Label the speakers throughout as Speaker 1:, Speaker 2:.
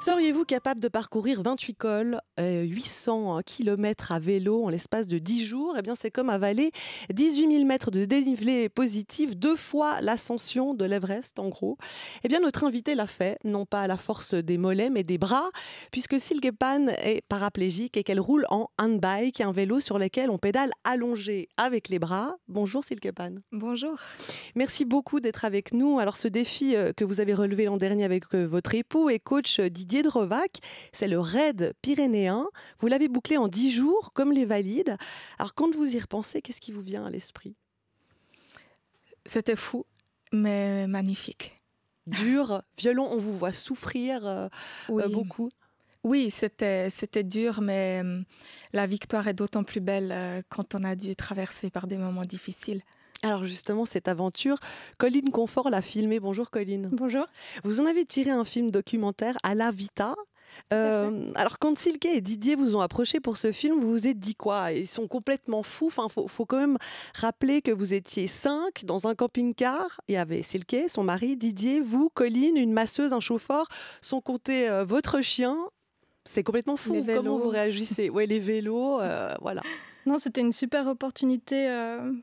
Speaker 1: Seriez-vous capable de parcourir 28 cols, 800 km à vélo en l'espace de 10 jours? Eh bien, c'est comme avaler 18 000 mètres de dénivelé positif, 2 fois l'ascension de l'Everest, en gros. Eh bien, notre invité l'a fait, non pas à la force des mollets, mais des bras, puisque Silke Pan est paraplégique et qu'elle roule en handbike, un vélo sur lequel on pédale allongé avec les bras. Bonjour Silke Pan.
Speaker 2: Bonjour.
Speaker 1: Merci beaucoup d'être avec nous. Alors, ce défi que vous avez relevé l'an dernier avec votre époux et coach Didier Drevac, c'est le raid pyrénéen. Vous l'avez bouclé en 10 jours, comme les valides. Alors, quand vous y repensez, qu'est-ce qui vous vient à l'esprit?
Speaker 2: C'était fou, mais magnifique.
Speaker 1: Dur, violent, on vous voit souffrir
Speaker 2: Oui.
Speaker 1: beaucoup.
Speaker 2: Oui, c'était dur, mais la victoire est d'autant plus belle quand on a dû traverser par des moments difficiles.
Speaker 1: Alors justement, cette aventure, Colline Confort l'a filmée. Bonjour Colline.
Speaker 3: Bonjour.
Speaker 1: Vous en avez tiré un film documentaire à la Vita. Alors quand Silke et Didier vous ont approché pour ce film, vous vous êtes dit quoi? Ils sont complètement fous. Enfin, faut quand même rappeler que vous étiez 5 dans un camping-car. Il y avait Silke, son mari, Didier, vous, Colline, une masseuse, un chauffeur, sans compter votre chien. C'est complètement fou. Comment vous réagissez? Ouais, les vélos, voilà.
Speaker 3: Non, c'était une super opportunité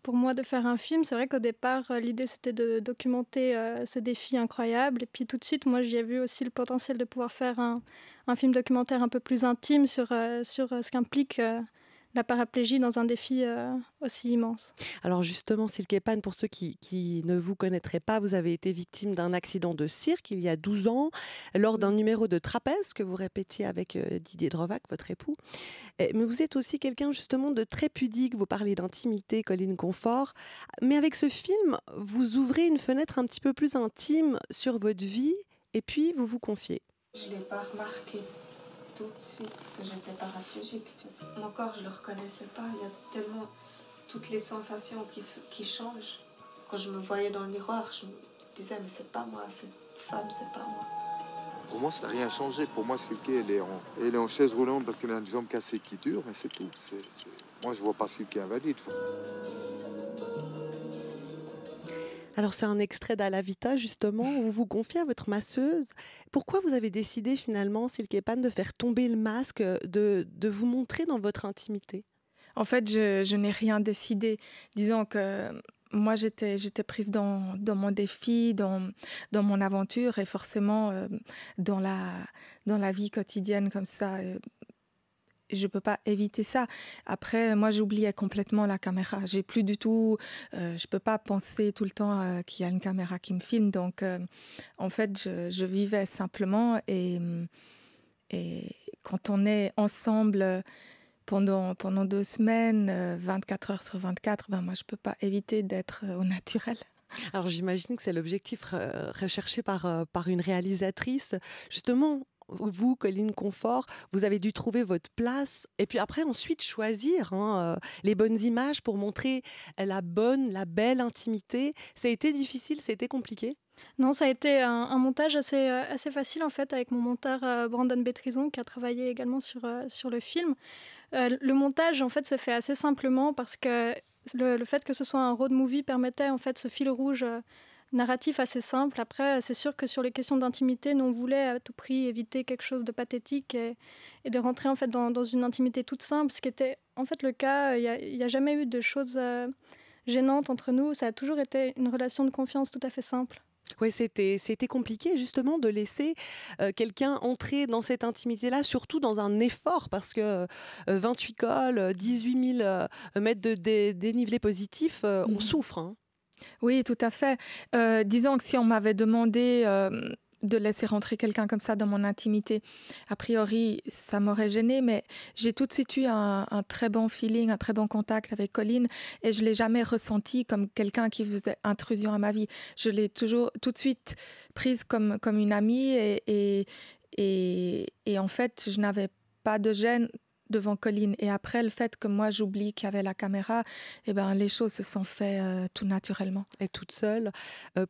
Speaker 3: pour moi de faire un film. C'est vrai qu'au départ, l'idée, c'était de documenter ce défi incroyable. Et puis tout de suite, moi, j'y ai vu aussi le potentiel de pouvoir faire un film documentaire un peu plus intime sur ce qu'implique la paraplégie dans un défi aussi immense.
Speaker 1: Alors justement, Silke Pan, pour ceux qui ne vous connaîtraient pas, vous avez été victime d'un accident de cirque il y a 12 ans, lors d'un numéro de trapèze que vous répétiez avec Didier Drevac, votre époux. Mais vous êtes aussi quelqu'un justement de très pudique, vous parlez d'intimité, Colline Confort. Mais avec ce film, vous ouvrez une fenêtre un petit peu plus intime sur votre vie et puis vous vous confiez.
Speaker 4: Je ne l'ai pas remarqué tout de suite que j'étais paraplégique. Mon corps, je ne le reconnaissais pas. Il y a tellement toutes les sensations qui changent. Quand je me voyais dans le miroir, je me disais, mais c'est pas moi, cette femme, c'est pas moi.
Speaker 5: Pour moi, ça n'a rien changé. Pour moi, Silke, elle est en chaise roulante parce qu'elle a une jambe cassée qui dure, mais c'est tout. Moi, je ne vois pas Silke invalide.
Speaker 1: Alors c'est un extrait d'Ala Vita justement où vous vous confiez à votre masseuse. Pourquoi vous avez décidé finalement, Silke Pan, de faire tomber le masque, de vous montrer dans votre intimité?
Speaker 2: En fait, je n'ai rien décidé. Disons que moi, j'étais prise dans mon défi, dans mon aventure et forcément dans la vie quotidienne comme ça. Je peux pas éviter ça. Après, moi, j'oubliais complètement la caméra. J'ai plus du tout... je peux pas penser tout le temps qu'il y a une caméra qui me filme. Donc, en fait, je vivais simplement. Et quand on est ensemble pendant 2 semaines, 24 heures sur 24, ben moi, je peux pas éviter d'être au naturel.
Speaker 1: Alors, j'imagine que c'est l'objectif recherché par une réalisatrice. Justement, vous, Colline Confort, vous avez dû trouver votre place et puis après ensuite choisir les bonnes images pour montrer la belle intimité. Ça a été difficile, ça a été compliqué?
Speaker 3: Non, ça a été un montage assez facile en fait avec mon monteur Brandon Bétrison qui a travaillé également sur le film. Le montage en fait se fait assez simplement parce que le fait que ce soit un road movie permettait en fait ce fil rouge narratif assez simple. Après, c'est sûr que sur les questions d'intimité, nous on voulait à tout prix éviter quelque chose de pathétique et de rentrer en fait dans une intimité toute simple, ce qui était en fait le cas. Il y a jamais eu de choses gênantes entre nous. Ça a toujours été une relation de confiance tout à fait simple.
Speaker 1: Oui, c'était compliqué justement de laisser quelqu'un entrer dans cette intimité-là, surtout dans un effort, parce que 28 cols, 18 000 mètres de dénivelé positif, on souffre. Hein.
Speaker 2: Oui, tout à fait. Disons que si on m'avait demandé de laisser rentrer quelqu'un comme ça dans mon intimité, a priori, ça m'aurait gênée, mais j'ai tout de suite eu un très bon feeling, un très bon contact avec Colline et je ne l'ai jamais ressenti comme quelqu'un qui faisait intrusion à ma vie. Je l'ai toujours tout de suite prise comme une amie et en fait, je n'avais pas de gêne devant Colline. Et après, le fait que moi, j'oublie qu'il y avait la caméra, eh ben, les choses se sont faites tout naturellement.
Speaker 1: Et toute seule,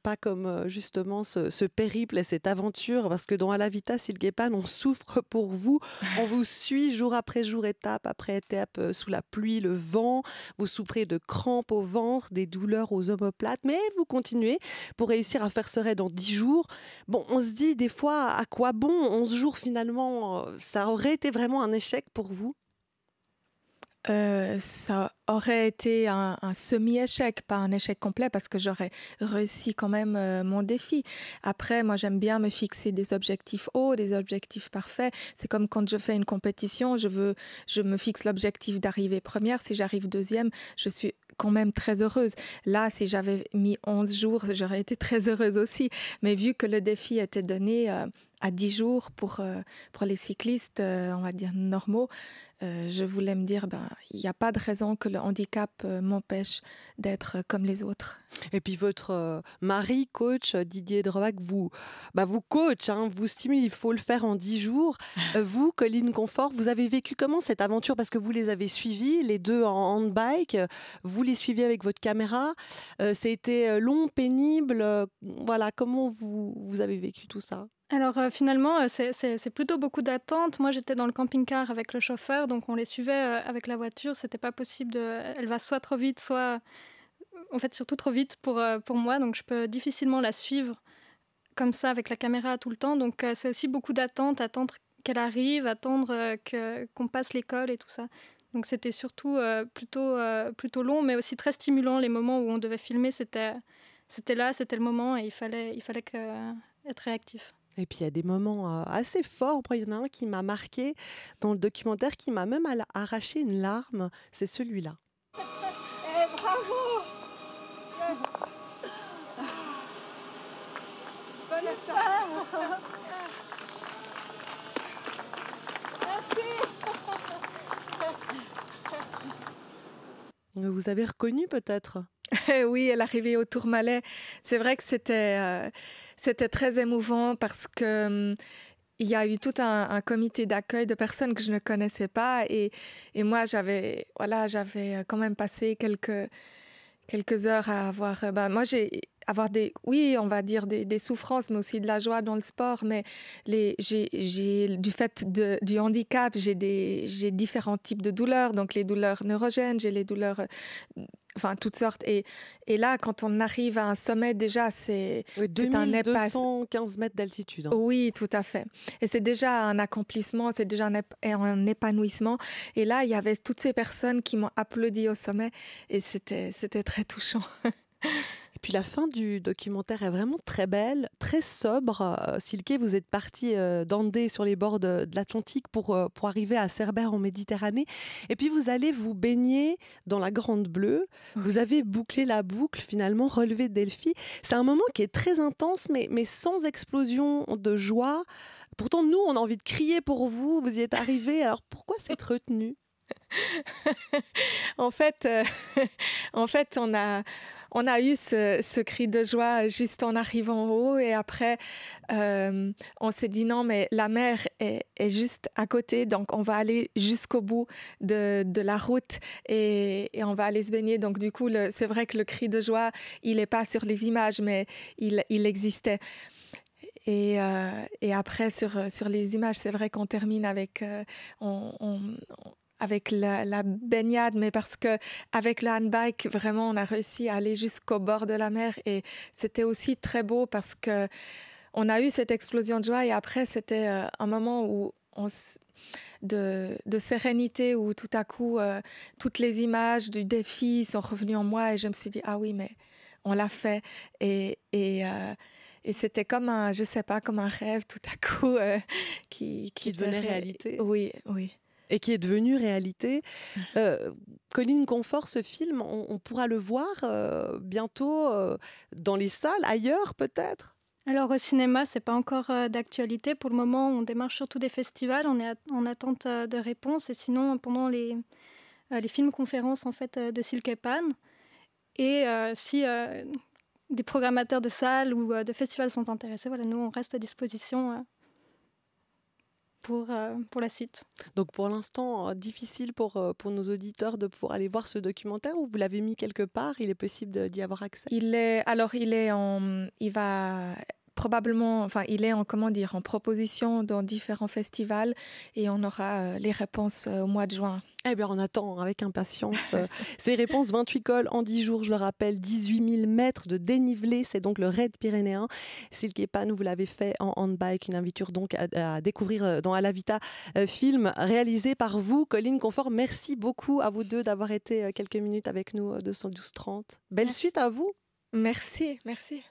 Speaker 1: pas comme justement ce périple et cette aventure, parce que dans À la Vita Silke Pan, on souffre pour vous, on vous suit jour après jour, étape après étape, sous la pluie, le vent, vous souffrez de crampes au ventre, des douleurs aux omoplates, mais vous continuez pour réussir à faire ce raid en 10 jours. Bon, on se dit des fois, à quoi bon 11 jours finalement, ça aurait été vraiment un échec pour vous?
Speaker 2: Ça aurait été un semi-échec, pas un échec complet, parce que j'aurais réussi quand même mon défi. Après, moi, j'aime bien me fixer des objectifs hauts, des objectifs parfaits. C'est comme quand je fais une compétition, je me fixe l'objectif d'arriver première. Si j'arrive deuxième, je suis quand même très heureuse. Là, si j'avais mis 11 jours, j'aurais été très heureuse aussi. Mais vu que le défi était donné à 10 jours pour les cyclistes, on va dire normaux, je voulais me dire, il n'y a pas de raison que le handicap m'empêche d'être comme les autres.
Speaker 1: Et puis votre mari, coach, Didier Drobach, vous coach, hein, vous stimule, il faut le faire en 10 jours. Vous, Colline Confort, vous avez vécu comment cette aventure? Parce que vous les avez suivis, les deux en handbike, vous les suiviez avec votre caméra. Ça a été long, pénible. Voilà, comment vous avez vécu tout ça?
Speaker 3: Alors finalement, c'est plutôt beaucoup d'attente. Moi, j'étais dans le camping-car avec le chauffeur, donc on les suivait avec la voiture. C'était pas possible elle va soit trop vite, soit en fait surtout trop vite pour moi, donc je peux difficilement la suivre comme ça avec la caméra tout le temps. Donc c'est aussi beaucoup d'attente, attendre qu'elle arrive, attendre qu'on passe l'école et tout ça. Donc c'était surtout plutôt long, mais aussi très stimulant. Les moments où on devait filmer, c'était là, c'était le moment et il fallait être réactif.
Speaker 1: Et puis il y a des moments assez forts. Il y en a un qui m'a marqué dans le documentaire, qui m'a même arraché une larme. C'est celui-là.
Speaker 6: Bravo! Yes. Bonne étape!
Speaker 1: Merci! Vous avez reconnu peut-être?
Speaker 2: Oui, elle arrivait au Tourmalet. C'est vrai que c'était très émouvant parce que il y a eu tout un comité d'accueil de personnes que je ne connaissais pas et moi j'avais quand même passé quelques heures à avoir on va dire des souffrances, mais aussi de la joie dans le sport. Mais du fait du handicap, j'ai différents types de douleurs. Donc les douleurs neurogènes, j'ai les douleurs, toutes sortes. Et là, quand on arrive à un sommet, déjà, c'est un
Speaker 1: 2215 mètres d'altitude. Hein.
Speaker 2: Oui, tout à fait. Et c'est déjà un accomplissement, c'est déjà un épanouissement. Et là, il y avait toutes ces personnes qui m'ont applaudi au sommet. Et c'était très touchant.
Speaker 1: Et puis la fin du documentaire est vraiment très belle, très sobre. Silke, vous êtes partie d'Andé sur les bords de l'Atlantique pour arriver à Cerbère en Méditerranée. Et puis vous allez vous baigner dans la Grande Bleue. Oui. Vous avez bouclé la boucle, finalement, relevé Delphi. C'est un moment qui est très intense, mais sans explosion de joie. Pourtant, nous, on a envie de crier pour vous. Vous y êtes arrivés. Alors pourquoi cette retenue?
Speaker 2: En fait, on a eu ce cri de joie juste en arrivant en haut et après, on s'est dit non, mais la mer est juste à côté, donc on va aller jusqu'au bout de la route et on va aller se baigner. Donc du coup, c'est vrai que le cri de joie, il n'est pas sur les images, mais il existait. Et après, sur les images, c'est vrai qu'on termine avec... avec la baignade, mais parce qu'avec le handbike, vraiment, on a réussi à aller jusqu'au bord de la mer. Et c'était aussi très beau parce qu'on a eu cette explosion de joie. Et après, c'était un moment où de sérénité, où tout à coup, toutes les images du défi sont revenues en moi. Et je me suis dit, ah oui, mais on l'a fait. Et c'était comme comme un rêve tout à coup qui
Speaker 1: devenait réalité.
Speaker 2: Oui, oui.
Speaker 1: Et qui est devenu réalité. Colline Confort, ce film, on pourra le voir bientôt dans les salles, ailleurs peut-être?
Speaker 3: Alors au cinéma, c'est pas encore d'actualité. Pour le moment, on démarche surtout des festivals, on est en attente de réponses. Et sinon, pendant les films-conférences en fait, de Silke Pan, et si des programmateurs de salles ou de festivals sont intéressés, voilà, nous, on reste à disposition. pour la suite.
Speaker 1: Donc pour l'instant, difficile pour nos auditeurs de pouvoir aller voir ce documentaire ou vous l'avez mis quelque part? Il est possible d'y avoir accès?
Speaker 2: Il est en en proposition dans différents festivals et on aura les réponses au mois de juin.
Speaker 1: Eh bien, on attend avec impatience ces réponses. 28 cols en 10 jours, je le rappelle, 18 000 mètres de dénivelé, c'est donc le raid pyrénéen. Silke Pan, vous l'avez fait en handbike, une aventure donc à découvrir dans Alavita, film réalisé par vous, Colline Confort. Merci beaucoup à vous deux d'avoir été quelques minutes avec nous de 112 30. Belle suite à vous.
Speaker 2: Merci, merci.